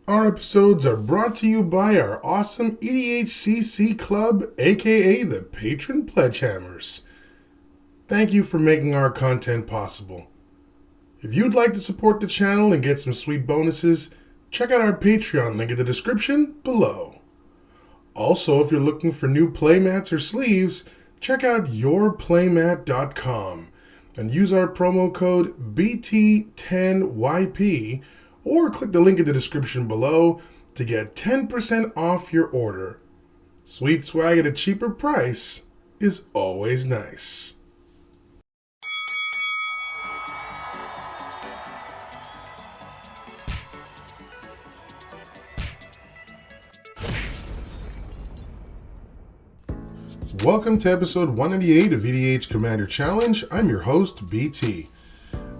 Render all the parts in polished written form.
Our episodes are brought to you by our awesome EDHCC Club, aka the Patron Pledgehammers. Thank you for making our content possible. If you'd like to support the channel and get some sweet bonuses, check out our Patreon link in the description below. Also, if you're looking for new playmats or sleeves, check out yourplaymat.com and use our promo code BT10YP or click the link in the description below to get 10% off your order. Sweet swag at a cheaper price is always nice. Welcome to episode 198 of EDH Commander Challenge. I'm your host, BT.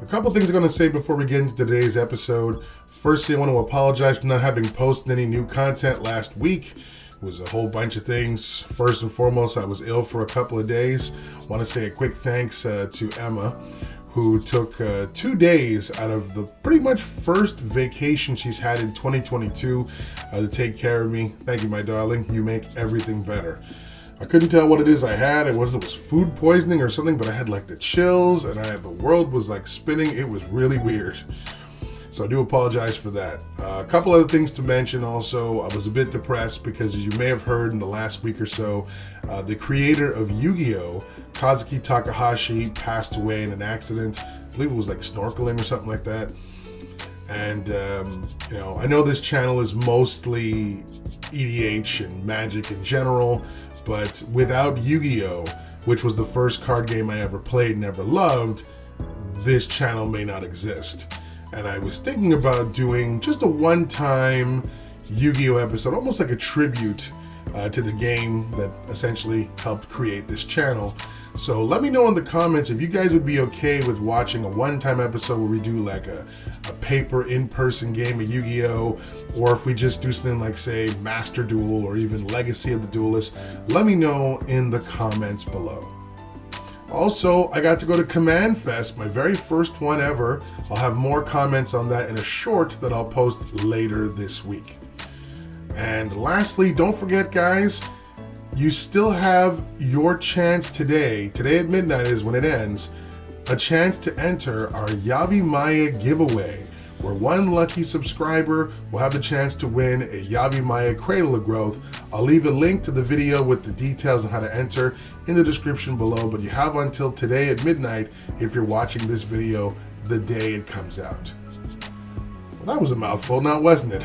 A couple things I'm going to say before we get into today's episode. Firstly, I want to apologize for not having posted any new content last week. It was a whole bunch of things. First and foremost, I was ill for a couple of days. I want to say a quick thanks to Emma, who took 2 days out of the pretty much first vacation she's had in 2022 to take care of me. Thank you, my darling. You make everything better. I couldn't tell what it is I had. It was food poisoning or something, but I had like the chills and the world was like spinning. It was really weird. So I do apologize for that. A couple other things to mention also. I was a bit depressed because, as you may have heard in the last week or so, the creator of Yu-Gi-Oh!, Kazuki Takahashi, passed away in an accident. I believe it was like snorkeling or something like that. And, I know this channel is mostly EDH and Magic in general, but without Yu-Gi-Oh!, which was the first card game I ever played and ever loved, this channel may not exist. And I was thinking about doing just a one-time Yu-Gi-Oh! Episode, almost like a tribute to the game that essentially helped create this channel. So let me know in the comments if you guys would be okay with watching a one-time episode where we do like a paper in-person game of Yu-Gi-Oh! Or if we just do something like, say, Master Duel or even Legacy of the Duelist. Let me know in the comments below. Also, I got to go to Command Fest, my very first one ever. I'll have more comments on that in a short that I'll post later this week. And lastly, don't forget, guys, you still have your chance today at midnight is when it ends, a chance to enter our Yavi Maya giveaway, where one lucky subscriber will have the chance to win a Yavi Maya Cradle of Growth. I'll leave a link to the video with the details on how to enter in the description below, but you have until today at midnight if you're watching this video the day it comes out. Well, that was a mouthful now, wasn't it?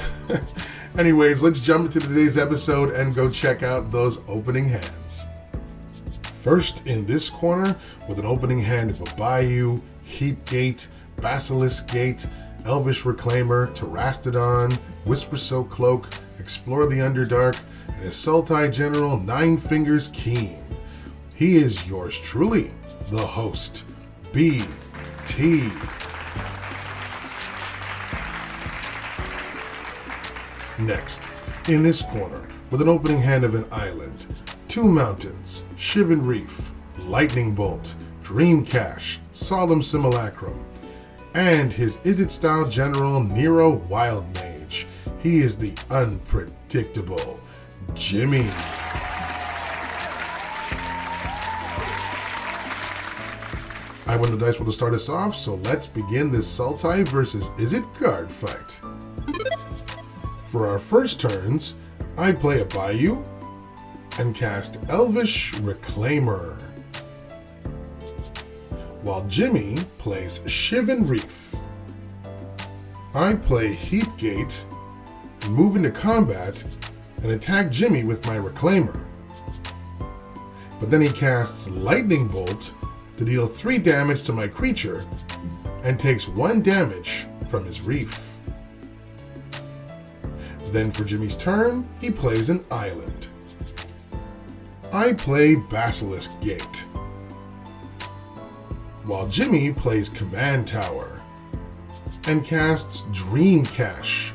Anyways, let's jump into today's episode and go check out those opening hands. First in this corner, with an opening hand of a Bayou, Heap Gate, Basilisk Gate, Elvish Reclaimer, Terastodon, Whispersilk Cloak, Explore the Underdark, and his Sultai General, Nine-Fingers Keene. He is yours truly, the host, BT. Next, in this corner, with an opening hand of an island, 2 mountains, Shivan Reef, Lightning Bolt, Dream Cache, Solemn Simulacrum, and his Izzet General Neera Wild Mage. He is the unpredictable Gemi. I won the dice roll to start us off, so let's begin this Sultai versus Izzet card fight. For our first turns, I play a Bayou and cast Elvish Reclaimer, while Gemi plays Shivan Reef. I play Heap Gate and move into combat and attack Gemi with my Reclaimer. But then he casts Lightning Bolt to deal 3 damage to my creature and takes 1 damage from his Reef. Then for Gemi's turn, he plays an island. I play Basilisk Gate, while Gemi plays Command Tower and casts Dream Cache.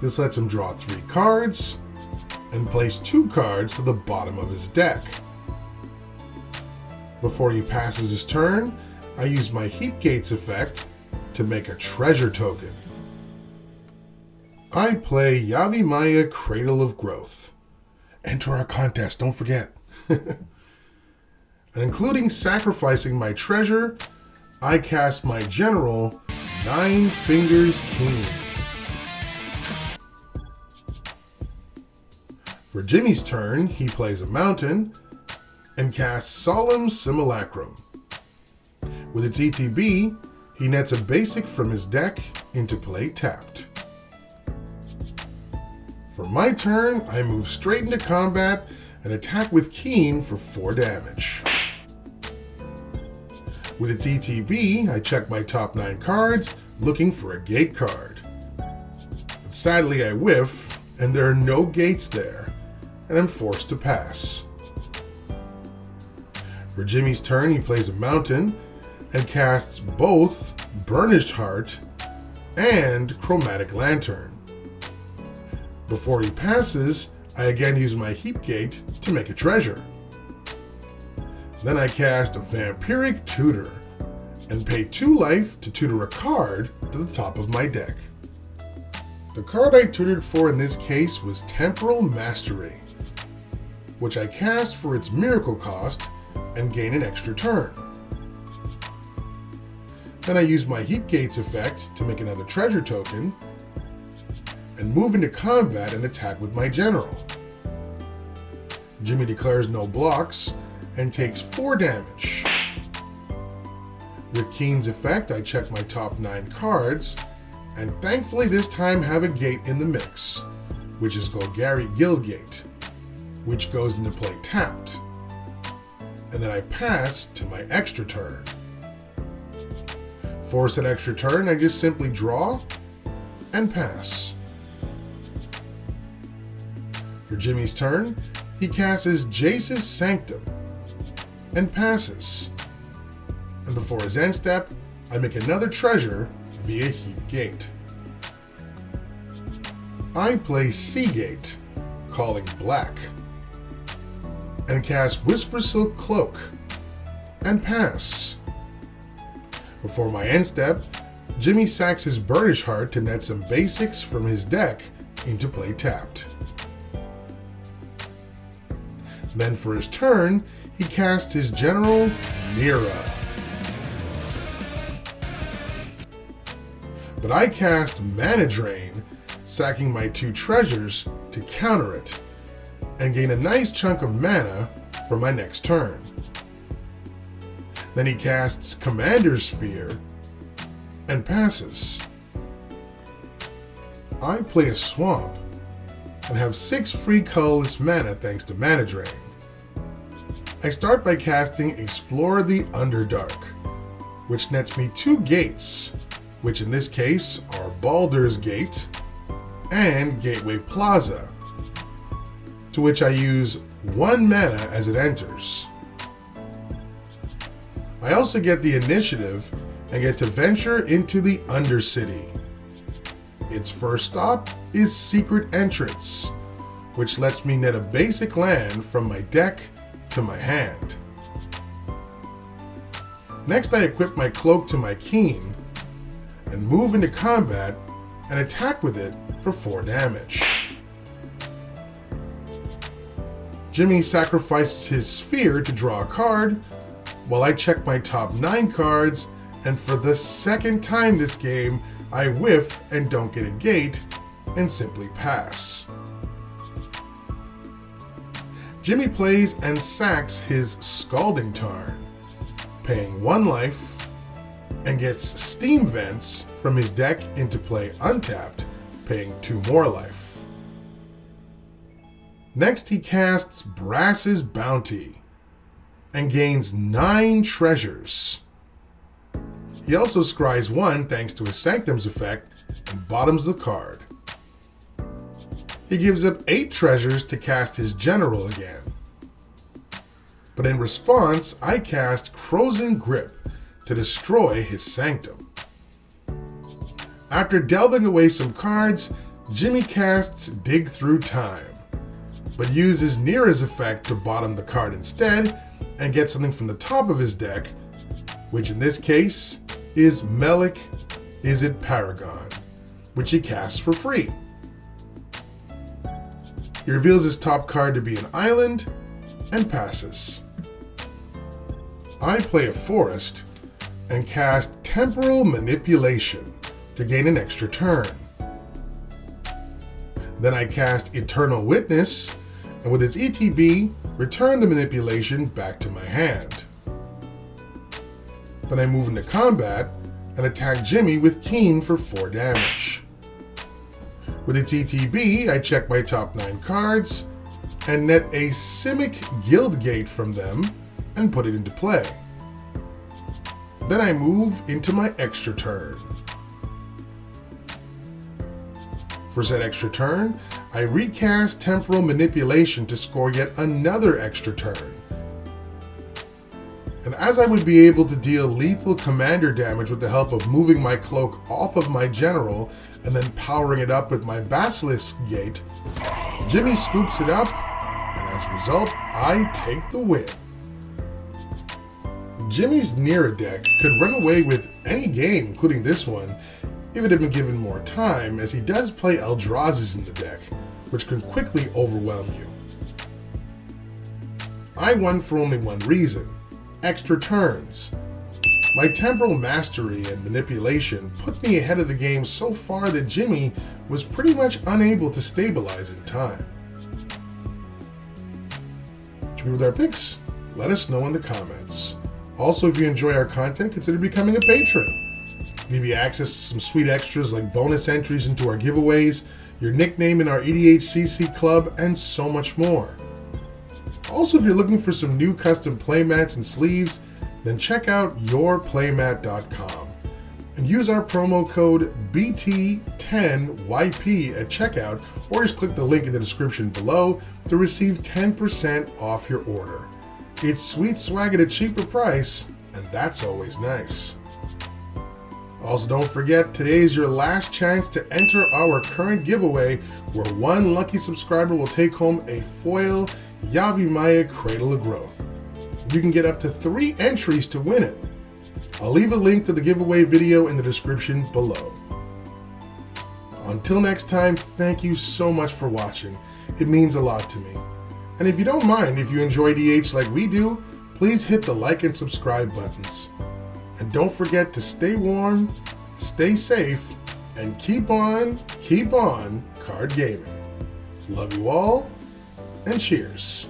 This lets him draw 3 cards and place 2 cards to the bottom of his deck. Before he passes his turn, I use my Heap Gates effect to make a treasure token. I play Yavimaya, Cradle of Growth. Enter our contest, don't forget. And including sacrificing my treasure, I cast my general, Nine-Fingers Keene. For Gemi's turn, he plays a mountain and casts Solemn Simulacrum. With its ETB, he nets a basic from his deck into play tapped. For my turn, I move straight into combat and attack with Keene for 4 damage. With its ETB, I check my top 9 cards, looking for a gate card. But sadly I whiff, and there are no gates there, and I'm forced to pass. For Gemi's turn, he plays a mountain and casts both Burnished Heart and Chromatic Lantern. Before he passes, I again use my Heap Gate to make a treasure. Then I cast Vampiric Tutor and pay 2 life to tutor a card to the top of my deck. The card I tutored for in this case was Temporal Mastery, which I cast for its miracle cost and gain an extra turn. Then I use my Heap Gates effect to make another treasure token and move into combat and attack with my general. Gemi declares no blocks and takes 4 damage. With Keene's effect, I check my top 9 cards, and thankfully this time have a gate in the mix, which is Golgari Guildgate, which goes into play tapped. And then I pass to my extra turn. For said extra turn, I just simply draw and pass. For Gemi's turn, he casts Jace's Sanctum and passes. And before his end step, I make another treasure via Heap Gate. I play Seagate, calling black, and cast Whisper Silk Cloak and pass. Before my end step, Gemi sacks his Burnished Heart to net some basics from his deck into play tapped. Then for his turn, he casts his general, Neera. But I cast Mana Drain, sacking my 2 treasures to counter it, and gain a nice chunk of mana for my next turn. Then he casts Commander's Sphere and passes. I play a Swamp and have 6 free colorless mana thanks to Mana Drain. I start by casting Explore the Underdark, which nets me 2 gates, which in this case are Baldur's Gate and Gateway Plaza, to which I use 1 mana as it enters. I also get the initiative and get to venture into the Undercity. Its first stop is Secret Entrance, which lets me net a basic land from my deck to my hand. Next, I equip my cloak to my Keene and move into combat and attack with it for 4 damage. Gemi sacrifices his sphere to draw a card, while I check my top 9 cards, and for the second time this game, I whiff and don't get a gate, and simply pass. Gemi plays and sacks his Scalding Tarn, paying 1 life, and gets Steam Vents from his deck into play untapped, paying 2 more life. Next he casts Brass's Bounty and gains 9 treasures. He also scries 1 thanks to his Sanctum's effect and bottoms the card. He gives up 8 treasures to cast his general again. But in response, I cast Frozen Grip to destroy his Sanctum. After delving away some cards, Gemi casts Dig Through Time, but uses Neera's effect to bottom the card instead and get something from the top of his deck, which in this case is Melik Izzet Paragon, which he casts for free. He reveals his top card to be an island and passes. I play a forest and cast Temporal Manipulation to gain an extra turn. Then I cast Eternal Witness, and with its ETB, return the manipulation back to my hand. Then I move into combat and attack Gemi with Keene for 4 damage. With its ETB, I check my top 9 cards and net a Simic Guildgate from them and put it into play. Then I move into my extra turn. For said extra turn, I recast Temporal Manipulation to score yet another extra turn. And as I would be able to deal lethal commander damage with the help of moving my cloak off of my general and then powering it up with my Basilisk Gate, Gemi scoops it up, and as a result, I take the win. Gemi's Neera deck could run away with any game, including this one, if it had been given more time, as he does play Eldrazi's in the deck, which can quickly overwhelm you. I won for only one reason: extra turns. My Temporal Mastery and Manipulation put me ahead of the game so far that Gemi was pretty much unable to stabilize in time. To be with our picks, let us know in the comments. Also, if you enjoy our content, consider becoming a patron. We'll give you access to some sweet extras like bonus entries into our giveaways, your nickname in our EDH club, and so much more. Also, if you're looking for some new custom playmats and sleeves, then check out yourplaymat.com and use our promo code BT10YP at checkout, or just click the link in the description below to receive 10% off your order. It's sweet swag at a cheaper price, and that's always nice. Also, don't forget, today is your last chance to enter our current giveaway, where one lucky subscriber will take home a foil Yavimaya Cradle of Growth. You can get up to 3 entries to win it. I'll leave a link to the giveaway video in the description below. Until next time, thank you so much for watching. It means a lot to me. And if you don't mind, if you enjoy EDH like we do, please hit the like and subscribe buttons. And don't forget to stay warm, stay safe, and keep on card gaming. Love you all, and cheers.